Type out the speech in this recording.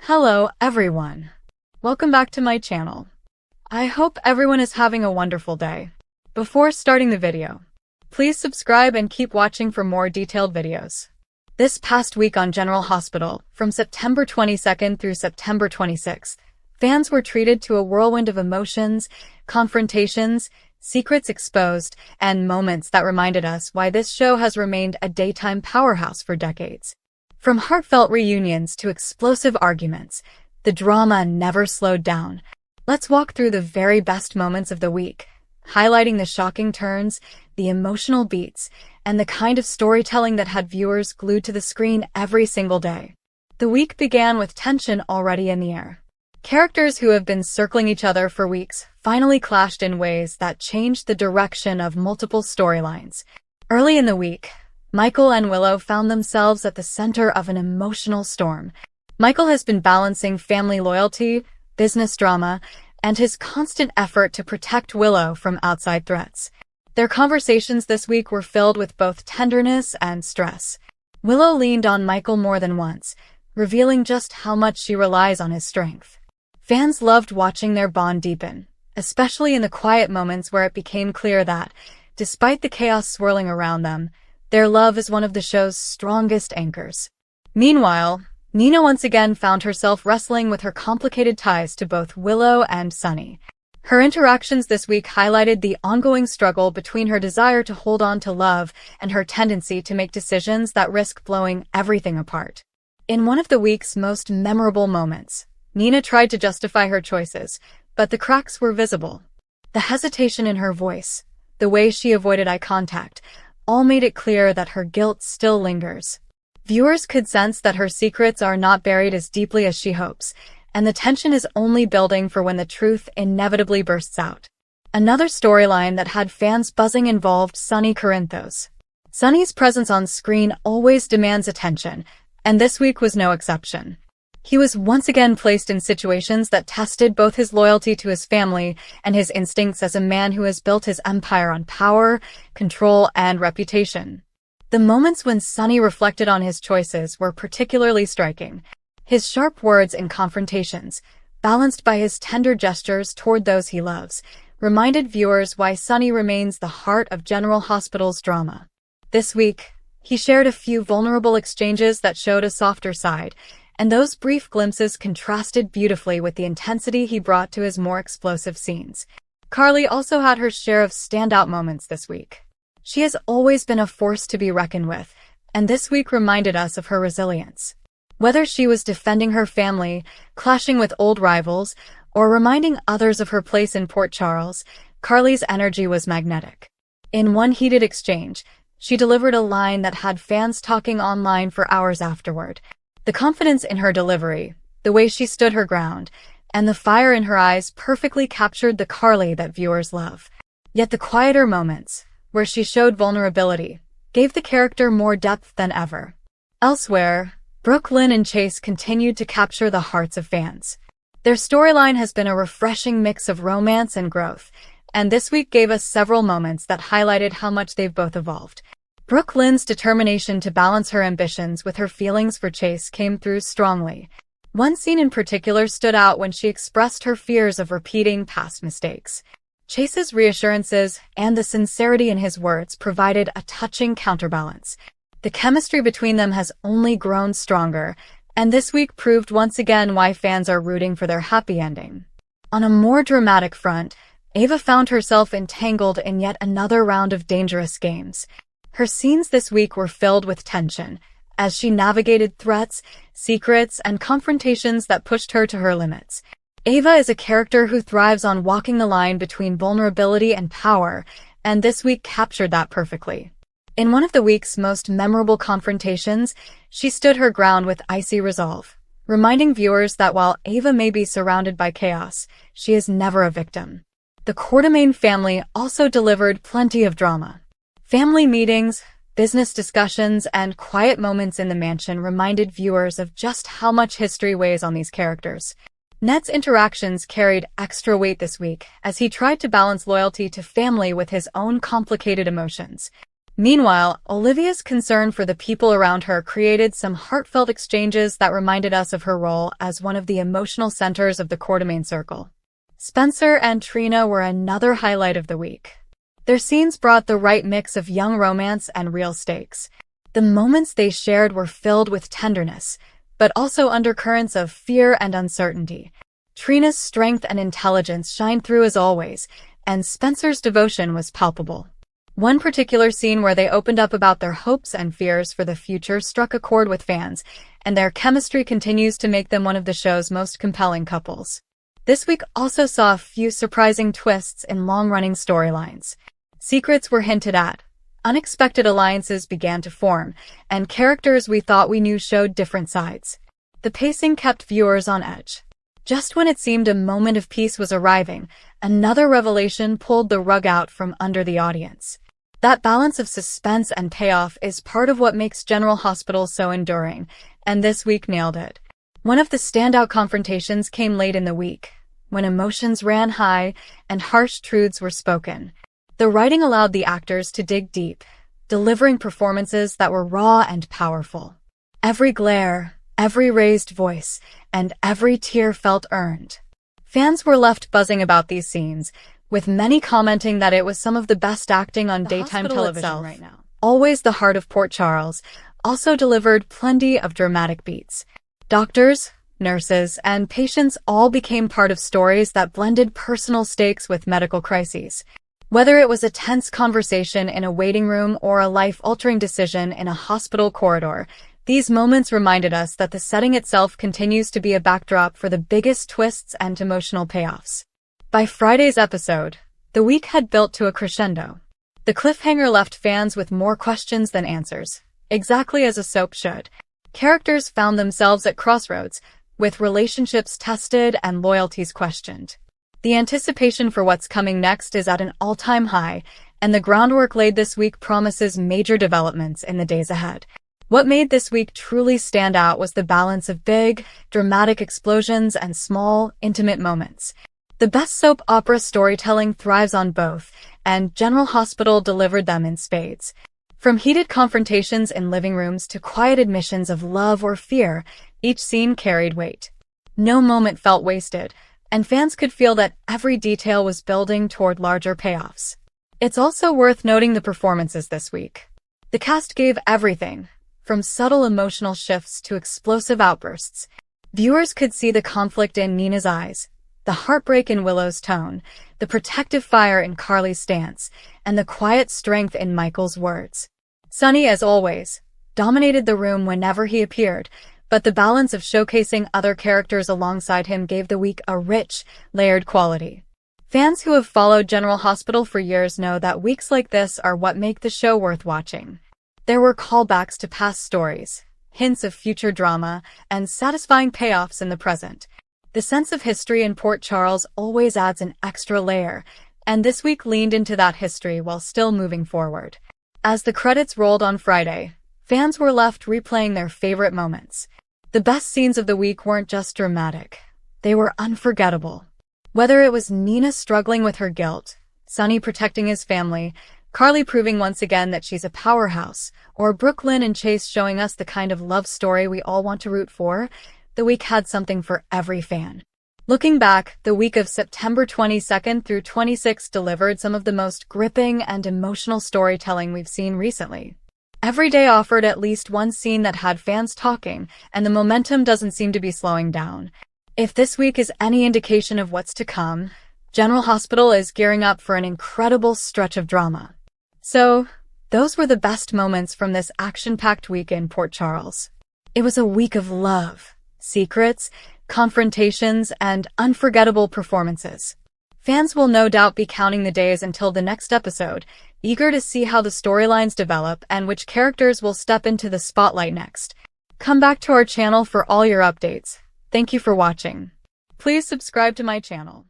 Hello, everyone. Welcome back to my channel. I hope everyone is having a wonderful day. Before starting the video, please subscribe and keep watching for more detailed videos. This past week on General Hospital, from September 22nd through September 26th, fans were treated to a whirlwind of emotions, confrontations, secrets exposed, and moments that reminded us why this show has remained a daytime powerhouse for decades. From heartfelt reunions to explosive arguments, the drama never slowed down. Let's walk through the very best moments of the week, highlighting the shocking turns, the emotional beats, and the kind of storytelling that had viewers glued to the screen every single day. The week began with tension already in the air. Characters who have been circling each other for weeks finally clashed in ways that changed the direction of multiple storylines. Early in the week, Michael and Willow found themselves at the center of an emotional storm. Michael has been balancing family loyalty, business drama, and his constant effort to protect Willow from outside threats. Their conversations this week were filled with both tenderness and stress. Willow leaned on Michael more than once, revealing just how much she relies on his strength. Fans loved watching their bond deepen, especially in the quiet moments where it became clear that, despite the chaos swirling around them, their love is one of the show's strongest anchors. Meanwhile, Nina once again found herself wrestling with her complicated ties to both Willow and Sunny. Her interactions this week highlighted the ongoing struggle between her desire to hold on to love and her tendency to make decisions that risk blowing everything apart. In one of the week's most memorable moments, Nina tried to justify her choices, but the cracks were visible. The hesitation in her voice, the way she avoided eye contact, all made it clear that her guilt still lingers. Viewers could sense that her secrets are not buried as deeply as she hopes, and the tension is only building for when the truth inevitably bursts out. Another storyline that had fans buzzing involved Sunny Corinthos. Sunny's presence on screen always demands attention, and this week was no exception. He was once again placed in situations that tested both his loyalty to his family and his instincts as a man who has built his empire on power, control, and reputation. The moments when Sunny reflected on his choices were particularly striking. His sharp words in confrontations, balanced by his tender gestures toward those he loves, reminded viewers why Sunny remains the heart of General Hospital's drama. This week, he shared a few vulnerable exchanges that showed a softer side, and those brief glimpses contrasted beautifully with the intensity he brought to his more explosive scenes. Carly also had her share of standout moments this week. She has always been a force to be reckoned with, and this week reminded us of her resilience. Whether she was defending her family, clashing with old rivals, or reminding others of her place in Port Charles, Carly's energy was magnetic. In one heated exchange, she delivered a line that had fans talking online for hours afterward. The confidence in her delivery, the way she stood her ground, and the fire in her eyes perfectly captured the Carly that viewers love. Yet the quieter moments, where she showed vulnerability, gave the character more depth than ever. Elsewhere, Brooklyn and Chase continued to capture the hearts of fans. Their storyline has been a refreshing mix of romance and growth, and this week gave us several moments that highlighted how much they've both evolved. Brooklyn's determination to balance her ambitions with her feelings for Chase came through strongly. One scene in particular stood out when she expressed her fears of repeating past mistakes. Chase's reassurances and the sincerity in his words provided a touching counterbalance. The chemistry between them has only grown stronger, and this week proved once again why fans are rooting for their happy ending. On a more dramatic front, Ava found herself entangled in yet another round of dangerous games. Her scenes this week were filled with tension, as she navigated threats, secrets, and confrontations that pushed her to her limits. Ava is a character who thrives on walking the line between vulnerability and power, and this week captured that perfectly. In one of the week's most memorable confrontations, she stood her ground with icy resolve, reminding viewers that while Ava may be surrounded by chaos, she is never a victim. The Quartermain family also delivered plenty of drama. Family meetings, business discussions, and quiet moments in the mansion reminded viewers of just how much history weighs on these characters. Ned's interactions carried extra weight this week as he tried to balance loyalty to family with his own complicated emotions. Meanwhile, Olivia's concern for the people around her created some heartfelt exchanges that reminded us of her role as one of the emotional centers of the Quartermain Circle. Spencer and Trina were another highlight of the week. Their scenes brought the right mix of young romance and real stakes. The moments they shared were filled with tenderness, but also undercurrents of fear and uncertainty. Trina's strength and intelligence shined through as always, and Spencer's devotion was palpable. One particular scene where they opened up about their hopes and fears for the future struck a chord with fans, and their chemistry continues to make them one of the show's most compelling couples. This week also saw a few surprising twists in long-running storylines. Secrets were hinted at, unexpected alliances began to form, and characters we thought we knew showed different sides. The pacing kept viewers on edge. Just when it seemed a moment of peace was arriving, another revelation pulled the rug out from under the audience. That balance of suspense and payoff is part of what makes General Hospital so enduring, and this week nailed it. One of the standout confrontations came late in the week, when emotions ran high and harsh truths were spoken. The writing allowed the actors to dig deep, delivering performances that were raw and powerful. Every glare, every raised voice, and every tear felt earned. Fans were left buzzing about these scenes, with many commenting that it was some of the best acting on daytime television right now. Always the Heart of Port Charles also delivered plenty of dramatic beats. Doctors, nurses, and patients all became part of stories that blended personal stakes with medical crises. Whether it was a tense conversation in a waiting room or a life-altering decision in a hospital corridor, these moments reminded us that the setting itself continues to be a backdrop for the biggest twists and emotional payoffs. By Friday's episode, the week had built to a crescendo. The cliffhanger left fans with more questions than answers, exactly as a soap should. Characters found themselves at crossroads, with relationships tested and loyalties questioned. The anticipation for what's coming next is at an all-time high, and the groundwork laid this week promises major developments in the days ahead. What made this week truly stand out was the balance of big, dramatic explosions and small, intimate moments. The best soap opera storytelling thrives on both, and General Hospital delivered them in spades. From heated confrontations in living rooms to quiet admissions of love or fear, each scene carried weight. No moment felt wasted, and fans could feel that every detail was building toward larger payoffs. It's also worth noting the performances this week. The cast gave everything, from subtle emotional shifts to explosive outbursts. Viewers could see the conflict in Nina's eyes, the heartbreak in Willow's tone, the protective fire in Carly's stance, and the quiet strength in Michael's words. Sonny, as always, dominated the room whenever he appeared, but the balance of showcasing other characters alongside him gave the week a rich, layered quality. Fans who have followed General Hospital for years know that weeks like this are what make the show worth watching. There were callbacks to past stories, hints of future drama, and satisfying payoffs in the present. The sense of history in Port Charles always adds an extra layer, and this week leaned into that history while still moving forward. As the credits rolled on Friday, fans were left replaying their favorite moments. The best scenes of the week weren't just dramatic. They were unforgettable. Whether it was Nina struggling with her guilt, Sonny protecting his family, Carly proving once again that she's a powerhouse, or Brooklyn and Chase showing us the kind of love story we all want to root for, the week had something for every fan. Looking back, the week of September 22nd through 26th delivered some of the most gripping and emotional storytelling we've seen recently. Every day offered at least one scene that had fans talking, and the momentum doesn't seem to be slowing down. If this week is any indication of what's to come, General Hospital is gearing up for an incredible stretch of drama. So, those were the best moments from this action-packed week in Port Charles. It was a week of love, secrets, confrontations, and unforgettable performances. Fans will no doubt be counting the days until the next episode, eager to see how the storylines develop and which characters will step into the spotlight next. Come back to our channel for all your updates. Thank you for watching. Please subscribe to my channel.